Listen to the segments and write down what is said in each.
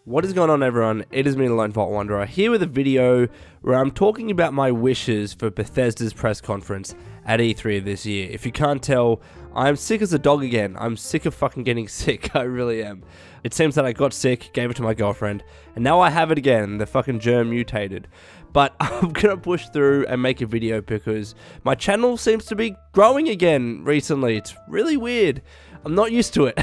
What is going on, everyone? It is me, the Lone Vault Wanderer, here with a video where I'm talking about my wishes for Bethesda's press conference at E3 this year. If you can't tell, I'm sick as a dog again. I'm sick of fucking getting sick, I really am. It seems that I got sick, gave it to my girlfriend, and now I have it again. The fucking germ mutated. But I'm gonna push through and make a video because my channel seems to be growing again recently. It's really weird. I'm not used to it.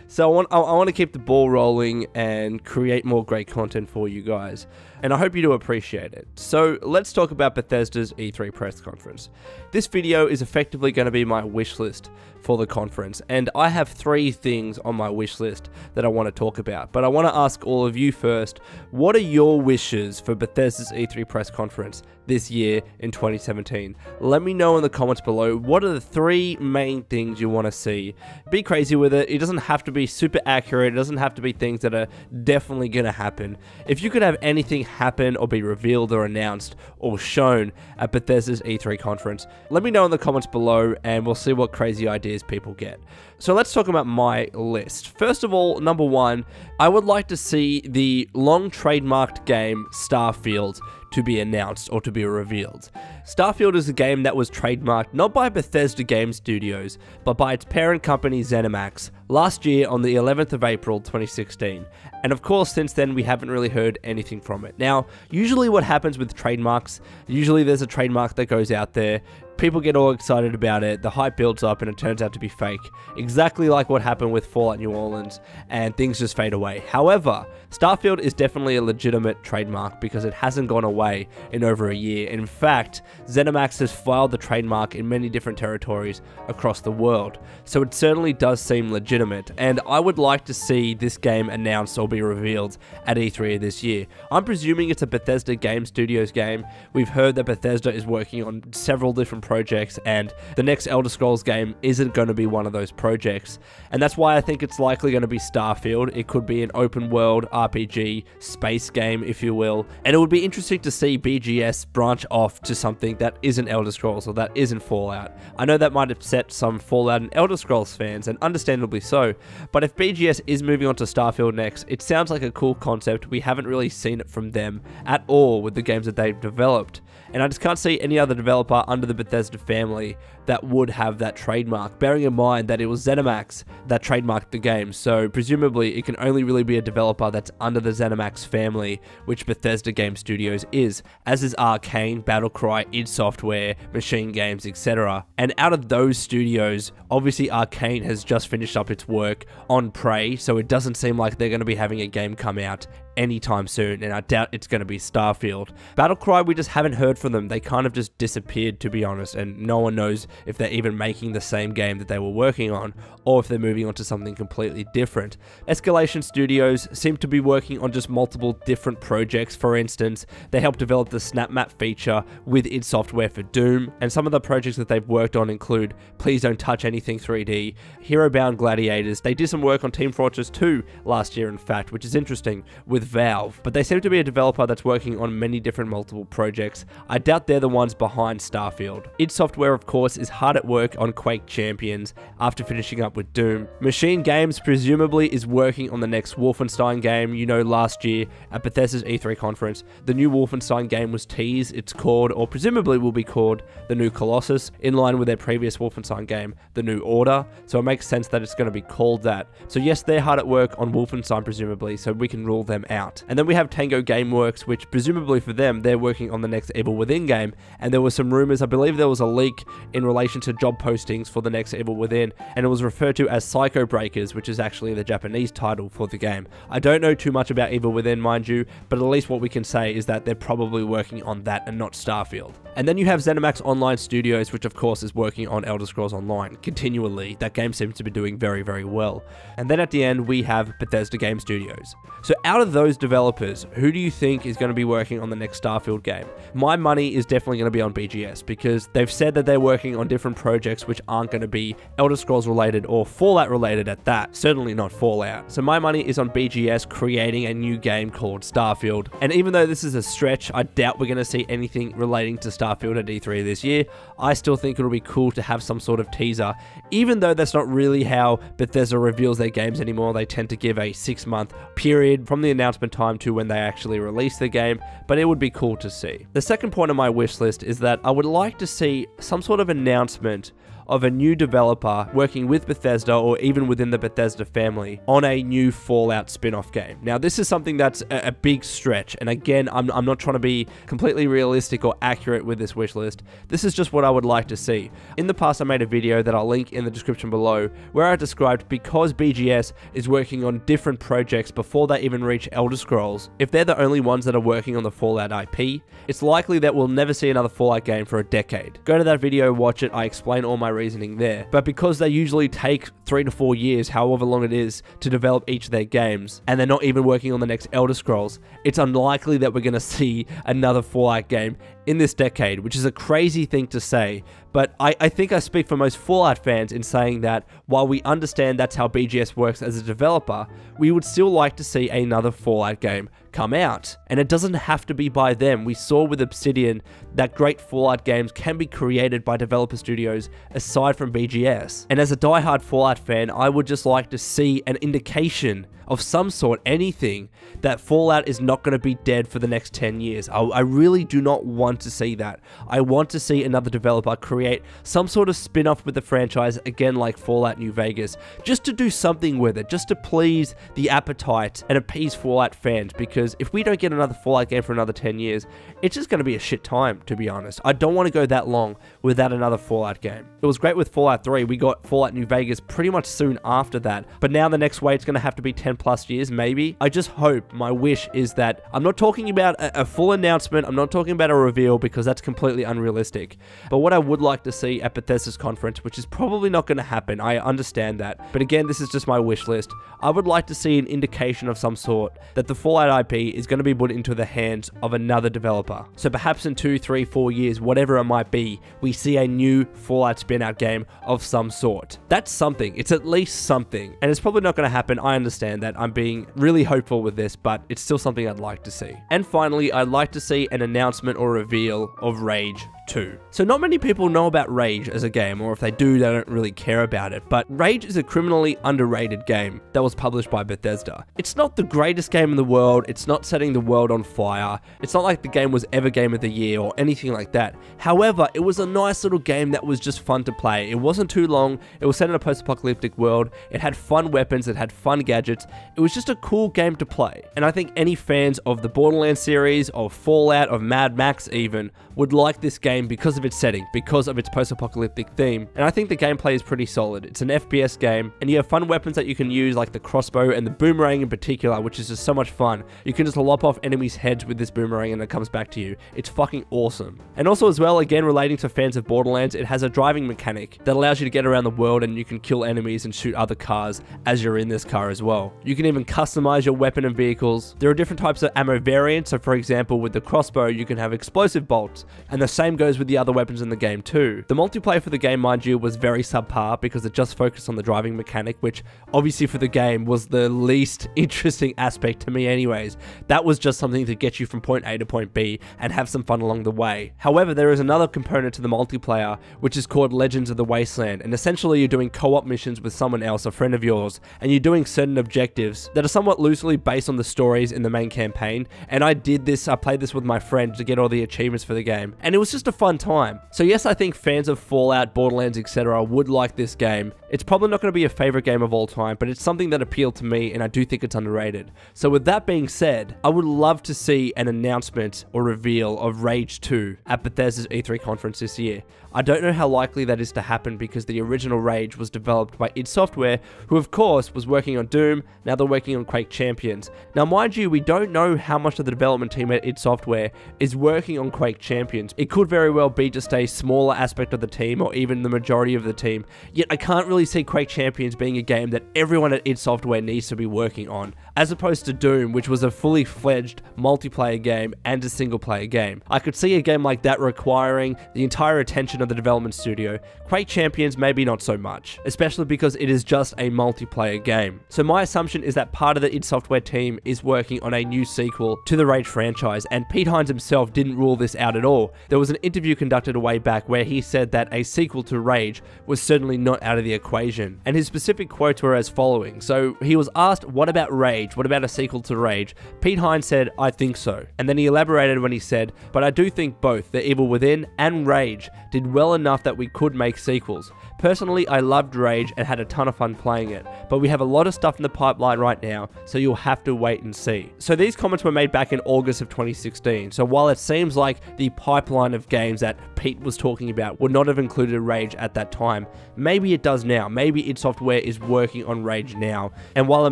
So I want to keep the ball rolling and create more great content for you guys, and I hope you do appreciate it. So let's talk about Bethesda's E3 press conference. This video is effectively going to be my wish list for the conference, and I have 3 things on my wish list that I want to talk about. But I want to ask all of you first, what are your wishes for Bethesda's E3 press conference this year in 2017? Let me know in the comments below, what are the 3 main things you want to see? Be crazy with it. It doesn't have to be super accurate. It doesn't have to be things that are definitely going to happen. If you could have anything happen or be revealed or announced or shown at Bethesda's E3 conference, let me know in the comments below and we'll see what crazy ideas people get. So let's talk about my list. First of all, number 1, I would like to see the long trademarked game Starfield to be announced or to be revealed. Starfield is a game that was trademarked not by Bethesda Game Studios, but by its parent company Zenimax last year on the 11th of April 2016. And of course, since then, we haven't really heard anything from it. Now, usually what happens with trademarks, usually there's a trademark that goes out there, people get all excited about it, the hype builds up, and it turns out to be fake. Exactly like what happened with Fallout New Orleans, and things just fade away. However, Starfield is definitely a legitimate trademark because it hasn't gone away in over a year. In fact, Zenimax has filed the trademark in many different territories across the world, so it certainly does seem legitimate, and I would like to see this game announced or be revealed at E3 this year. I'm presuming it's a Bethesda Game Studios game. We've heard that Bethesda is working on several different projects, and the next Elder Scrolls game isn't going to be one of those projects, and that's why I think it's likely going to be Starfield. It could be an open world RPG space game, if you will, and it would be interesting to see BGS branch off to something that isn't Elder Scrolls or that isn't Fallout. I know that might upset some Fallout and Elder Scrolls fans, and understandably so, but if BGS is moving on to Starfield next, it sounds like a cool concept. We haven't really seen it from them at all with the games that they've developed, and I just can't see any other developer under the Bethesda family that would have that trademark, bearing in mind that it was Zenimax that trademarked the game, so presumably it can only really be a developer that's under the Zenimax family, which Bethesda Game Studios is, as is Arcane, Battlecry, id Software, Machine Games, etc. And out of those studios, obviously Arcane has just finished up its work on Prey, so it doesn't seem like they're going to be having a game come out anytime soon, and I doubt it's going to be Starfield. Battlecry, we just haven't heard from them. They kind of just disappeared, to be honest, and no one knows if they're even making the same game that they were working on, or if they're moving on to something completely different. Escalation Studios seem to be working on just multiple different projects. For instance, they helped develop the Snap Map feature with id Software for Doom, and some of the projects that they've worked on include Please Don't Touch Anything 3D, Hero Bound Gladiators. They did some work on Team Fortress 2 last year, in fact, which is interesting, with Valve, but they seem to be a developer that's working on many different multiple projects. I doubt they're the ones behind Starfield. id Software, of course, is hard at work on Quake Champions after finishing up with Doom. Machine Games presumably is working on the next Wolfenstein game. You know, last year at Bethesda's E3 conference, the new Wolfenstein game was teased. It's called, or presumably will be called, the new Colossus, in line with their previous Wolfenstein game, the New Order, so it makes sense that it's going to be called that. So yes, they're hard at work on Wolfenstein presumably, so we can rule them out. And then we have Tango Gameworks, which presumably for them, they're working on the next Evil Within game, and there were some rumors, I believe there was a leak in relation to job postings for the next Evil Within, and it was referred to as Psycho Breakers, which is actually the Japanese title for the game. I don't know too much about Evil Within, mind you, but at least what we can say is that they're probably working on that and not Starfield. And then you have Zenimax Online Studios, which of course is working on Elder Scrolls Online continually. That game seems to be doing very, very well. And then at the end, we have Bethesda Game Studios. So out of those those developers, who do you think is going to be working on the next Starfield game? My money is definitely going to be on BGS, because they've said that they're working on different projects which aren't going to be Elder Scrolls related or Fallout related at that. Certainly not Fallout. So my money is on BGS creating a new game called Starfield. And even though this is a stretch, I doubt we're going to see anything relating to Starfield at E3 this year. I still think it'll be cool to have some sort of teaser, even though that's not really how Bethesda reveals their games anymore. They tend to give a 6-month period from the announcement time to when they actually release the game, but it would be cool to see. The second point on my wish list is that I would like to see some sort of announcement of a new developer working with Bethesda or even within the Bethesda family on a new Fallout spin-off game. Now, this is something that's a big stretch, and again, I'm not trying to be completely realistic or accurate with this wish list. This is just what I would like to see. In the past, I made a video that I'll link in the description below where I described, because BGS is working on different projects before they even reach Elder Scrolls, if they're the only ones that are working on the Fallout IP, it's likely that we'll never see another Fallout game for a decade. Go to that video, watch it, I explain all my reasoning there. But because they usually take 3 to 4 years, however long it is, to develop each of their games, and they're not even working on the next Elder Scrolls, it's unlikely that we're going to see another Fallout game in this decade, which is a crazy thing to say. But I think I speak for most Fallout fans in saying that while we understand that's how BGS works as a developer, we would still like to see another Fallout game come out. And it doesn't have to be by them. We saw with Obsidian that great Fallout games can be created by developer studios aside from BGS. And as a diehard Fallout fan, I would just like to see an indication of some sort, anything, that Fallout is not going to be dead for the next 10 years. I really do not want to see that. I want to see another developer create some sort of spin-off with the franchise, again like Fallout New Vegas, just to do something with it, just to please the appetite and appease Fallout fans, because if we don't get another Fallout game for another 10 years, it's just going to be a shit time, to be honest. I don't want to go that long without another Fallout game. It was great with Fallout 3. We got Fallout New Vegas pretty much soon after that, but now the next wait's going to have to be 10 plus years, maybe. I just hope, my wish is that, I'm not talking about a full announcement, I'm not talking about a reveal, because that's completely unrealistic, but what I would like to see at Bethesda's conference, which is probably not going to happen, I understand that, but again, this is just my wish list, I would like to see an indication of some sort that the Fallout IP is going to be put into the hands of another developer. So perhaps in 2, 3, 4 years, whatever it might be, we see a new Fallout spin-out game of some sort. That's something. It's at least something, and it's probably not going to happen. I understand that. I'm being really hopeful with this, but it's still something I'd like to see. And finally, I'd like to see an announcement or reveal of Rage 2. So not many people know about Rage as a game, or if they do, they don't really care about it, but Rage is a criminally underrated game that was published by Bethesda. It's not the greatest game in the world, it's not setting the world on fire, it's not like the game was ever Game of the Year or anything like that. However, it was a nice little game that was just fun to play. It wasn't too long, it was set in a post-apocalyptic world, it had fun weapons, it had fun gadgets, it was just a cool game to play. And I think any fans of the Borderlands series, of Fallout, of Mad Max even, would like this game because of its setting, because of its post-apocalyptic theme, and I think the gameplay is pretty solid. It's an FPS game, and you have fun weapons that you can use, like the crossbow and the boomerang in particular, which is just so much fun. You can just lop off enemies' heads with this boomerang and it comes back to you. It's fucking awesome. And also as well, again relating to fans of Borderlands, it has a driving mechanic that allows you to get around the world, and you can kill enemies and shoot other cars as you're in this car as well. You can even customize your weapon and vehicles. There are different types of ammo variants, so for example with the crossbow you can have explosive bolts, and the same goes with the other weapons in the game too. The multiplayer for the game, mind you, was very subpar because it just focused on the driving mechanic, which obviously for the game was the least interesting aspect to me anyways. That was just something to get you from point A to point B and have some fun along the way. However, there is another component to the multiplayer which is called Legends of the Wasteland, and essentially you're doing co-op missions with someone else, a friend of yours, and you're doing certain objectives that are somewhat loosely based on the stories in the main campaign. And I played this with my friend to get all the achievements for the game, and it was just a fun time. So yes, I think fans of Fallout, Borderlands, etc. would like this game. It's probably not going to be a favorite game of all time, but it's something that appealed to me, and I do think it's underrated. So with that being said, I would love to see an announcement or reveal of Rage 2 at Bethesda's E3 conference this year. I don't know how likely that is to happen because the original Rage was developed by id Software, who of course was working on Doom. Now they're working on Quake Champions. Now mind you, we don't know how much of the development team at id Software is working on Quake Champions. It could very well be just a smaller aspect of the team or even the majority of the team, yet I can't really see Quake Champions being a game that everyone at id Software needs to be working on, as opposed to Doom, which was a fully fledged multiplayer game and a single player game. I could see a game like that requiring the entire attention of the development studio. Quake Champions maybe not so much, especially because it is just a multiplayer game. So my assumption is that part of the id Software team is working on a new sequel to the Rage franchise, and Pete Hines himself didn't rule this out at all. There was an interview conducted a way back where he said that a sequel to Rage was certainly not out of the equation, and his specific quotes were as following. So he was asked, what about Rage? What about a sequel to Rage? Pete Hines said, I think so. And then he elaborated when he said, but I do think both The Evil Within and Rage did well enough that we could make sequels. Personally, I loved Rage and had a ton of fun playing it, but we have a lot of stuff in the pipeline right now, so you'll have to wait and see. So these comments were made back in August of 2016, so while it seems like the pipeline of games that Pete was talking about would not have included Rage at that time, maybe it does now. Maybe id Software is working on Rage now, and while it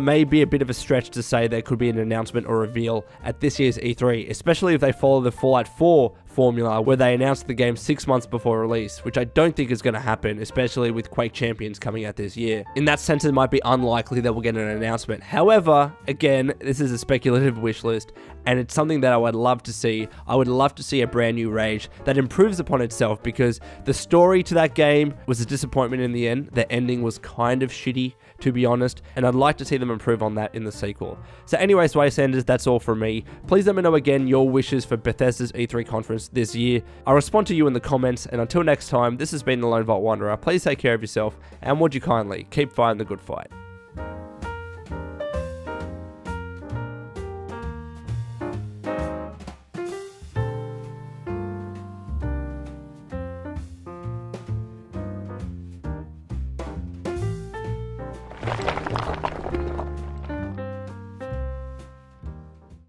may be a bit of a stretch to say there could be an announcement or reveal at this year's E3, especially if they follow the Fallout 4 formula where they announced the game 6 months before release, which I don't think is going to happen, especially with Quake Champions coming out this year. In that sense, it might be unlikely that we'll get an announcement. However, again, this is a speculative wish list, and it's something that I would love to see. I would love to see a brand new Rage that improves upon itself, because the story to that game was a disappointment in the end. The ending was kind of shitty, to be honest, and I'd like to see them improve on that in the sequel. So anyways, Wastelanders, that's all from me. Please let me know again your wishes for Bethesda's E3 conference this year. I'll respond to you in the comments, and until next time, this has been the Lone Vault Wanderer. Please take care of yourself, and would you kindly keep fighting the good fight.